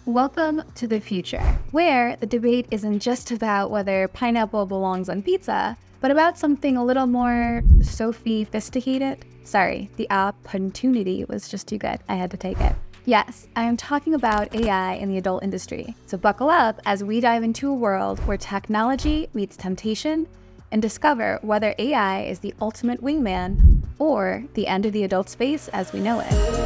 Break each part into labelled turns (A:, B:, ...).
A: Welcome to the future, where the debate isn't just about whether pineapple belongs on pizza, but about something a little more sophisticated. Sorry, the opportunity was just too good. I had to take it. Yes, I am talking about AI in the adult industry. So buckle up as we dive into a world where technology meets temptation and discover whether AI is the ultimate wingman or the end of the adult space as we know it.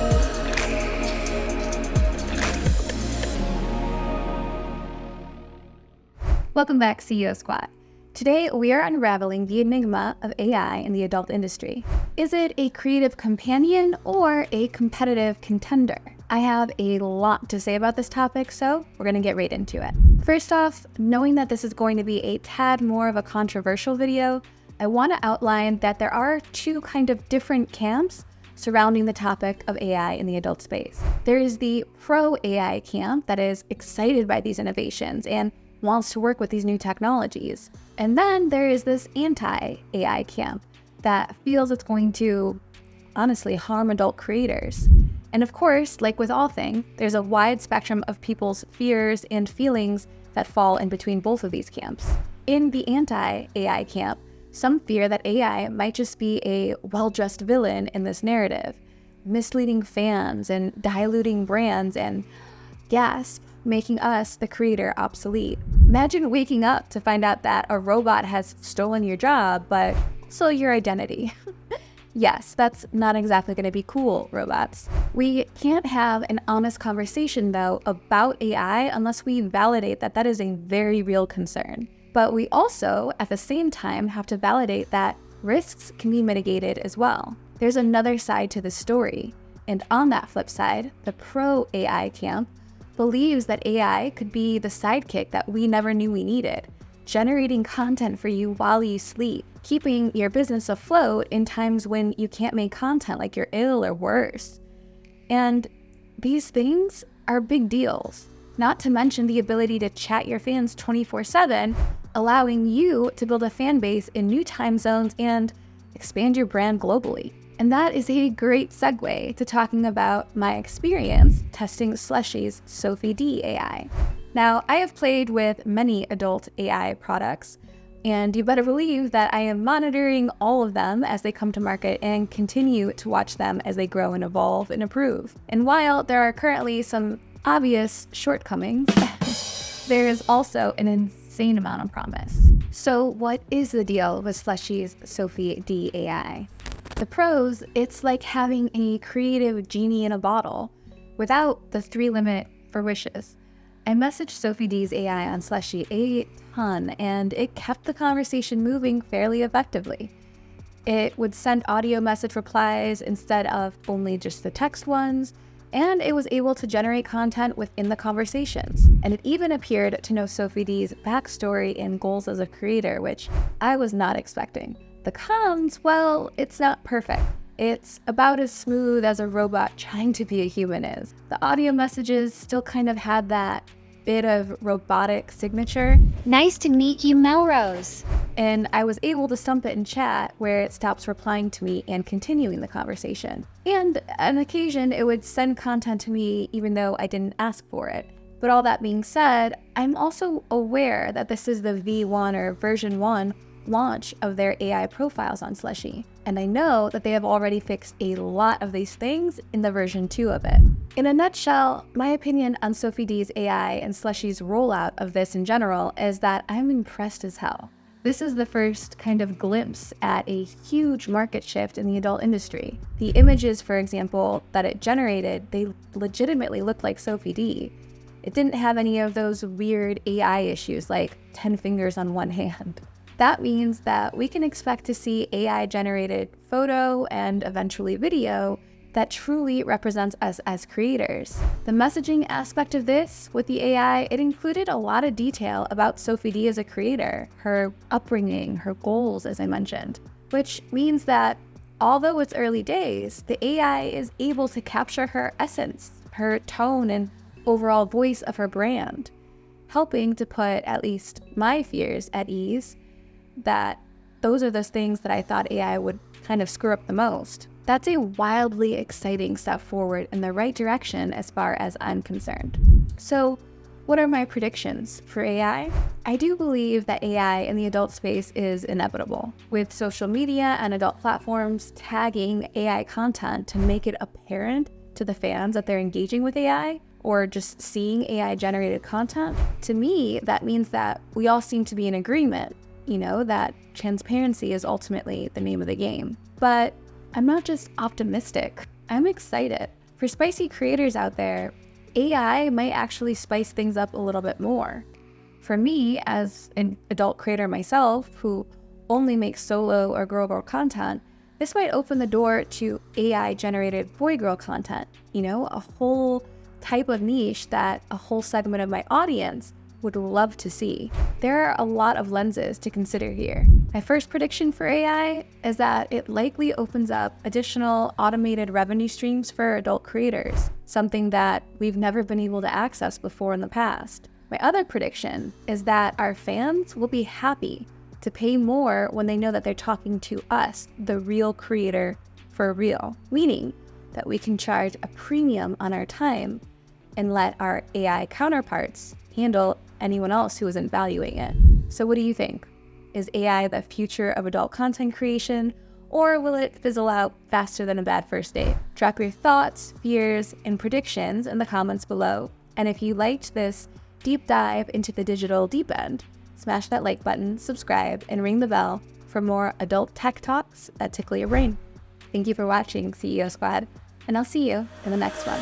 A: Welcome back, CEO Squad. Today, we are unraveling the enigma of AI in the adult industry. Is it a creative companion or a competitive contender? I have a lot to say about this topic, so we're going to get right into it. First off, knowing that this is going to be a tad more of a controversial video, I want to outline that there are two kind of different camps surrounding the topic of AI in the adult space. There is the pro-AI camp that is excited by these innovations and wants to work with these new technologies. And then there is this anti-AI camp that feels it's going to, honestly, harm adult creators. And of course, like with all things, there's a wide spectrum of people's fears and feelings that fall in between both of these camps. In the anti-AI camp, some fear that AI might just be a well-dressed villain in this narrative, misleading fans and diluting brands and, gasp, making us, the creator, obsolete. Imagine waking up to find out that a robot has stolen your job, but also your identity. Yes, that's not exactly going to be cool, robots. We can't have an honest conversation, though, about AI unless we validate that that is a very real concern. But we also, at the same time, have to validate that risks can be mitigated as well. There's another side to the story. And on that flip side, the pro-AI camp believes that AI could be the sidekick that we never knew we needed, generating content for you while you sleep, keeping your business afloat in times when you can't make content like you're ill or worse. And these things are big deals, not to mention the ability to chat your fans 24/7, allowing you to build a fan base in new time zones and expand your brand globally. And that is a great segue to talking about my experience testing Slushy's Sophie D AI. Now, I have played with many adult AI products, and you better believe that I am monitoring all of them as they come to market and continue to watch them as they grow and evolve and improve. And while there are currently some obvious shortcomings, there is also an insane amount of promise. So what is the deal with Slushy's Sophie D AI? The pros, it's like having a creative genie in a bottle without the 3 limit for wishes. I messaged Sophie D's AI on Slushy a ton, and it kept the conversation moving fairly effectively. It would send audio message replies instead of only just the text ones, and it was able to generate content within the conversations. And it even appeared to know Sophie D's backstory and goals as a creator, which I was not expecting. The cons, well, it's not perfect. It's about as smooth as a robot trying to be a human is. The audio messages still kind of had that bit of robotic signature.
B: Nice to meet you, Melrose.
A: And I was able to stump it in chat where it stops replying to me and continuing the conversation. And on occasion, it would send content to me even though I didn't ask for it. But all that being said, I'm also aware that this is the V1 or version 1 launch of their AI profiles on Slushy, and I know that they have already fixed a lot of these things in the version 2 of it. In a nutshell, my opinion on Sophie D's AI and Slushy's rollout of this in general is that I'm impressed as hell. This is the first kind of glimpse at a huge market shift in the adult industry. The images, for example, that it generated, they legitimately looked like Sophie D. It didn't have any of those weird AI issues like 10 fingers on one hand. That means that we can expect to see AI-generated photo and eventually video that truly represents us as creators. The messaging aspect of this with the AI, it included a lot of detail about Sophie D as a creator, her upbringing, her goals, as I mentioned, which means that although it's early days, the AI is able to capture her essence, her tone, and overall voice of her brand, helping to put at least my fears at ease that those are those things that I thought AI would kind of screw up the most. That's a wildly exciting step forward in the right direction as far as I'm concerned. So, what are my predictions for AI? I do believe that AI in the adult space is inevitable, with social media and adult platforms tagging AI content to make it apparent to the fans that they're engaging with AI or just seeing AI-generated content. To me, that means that we all seem to be in agreement, that transparency is ultimately the name of the game. But I'm not just optimistic, I'm excited. For spicy creators out there, AI might actually spice things up a little bit more. For me, as an adult creator myself, who only makes solo or girl-girl content, this might open the door to AI-generated boy-girl content, a whole type of niche that a whole segment of my audience would love to see. There are a lot of lenses to consider here. My first prediction for AI is that it likely opens up additional automated revenue streams for adult creators, something that we've never been able to access before in the past. My other prediction is that our fans will be happy to pay more when they know that they're talking to us, the real creator for real, meaning that we can charge a premium on our time and let our AI counterparts handle anyone else who isn't valuing it. So what do you think? Is AI the future of adult content creation, or will it fizzle out faster than a bad first date? Drop your thoughts, fears, and predictions in the comments below. And if you liked this deep dive into the digital deep end, smash that like button, subscribe, and ring the bell for more adult tech talks that tickle your brain. Thank you for watching, CEO Squad, and I'll see you in the next one.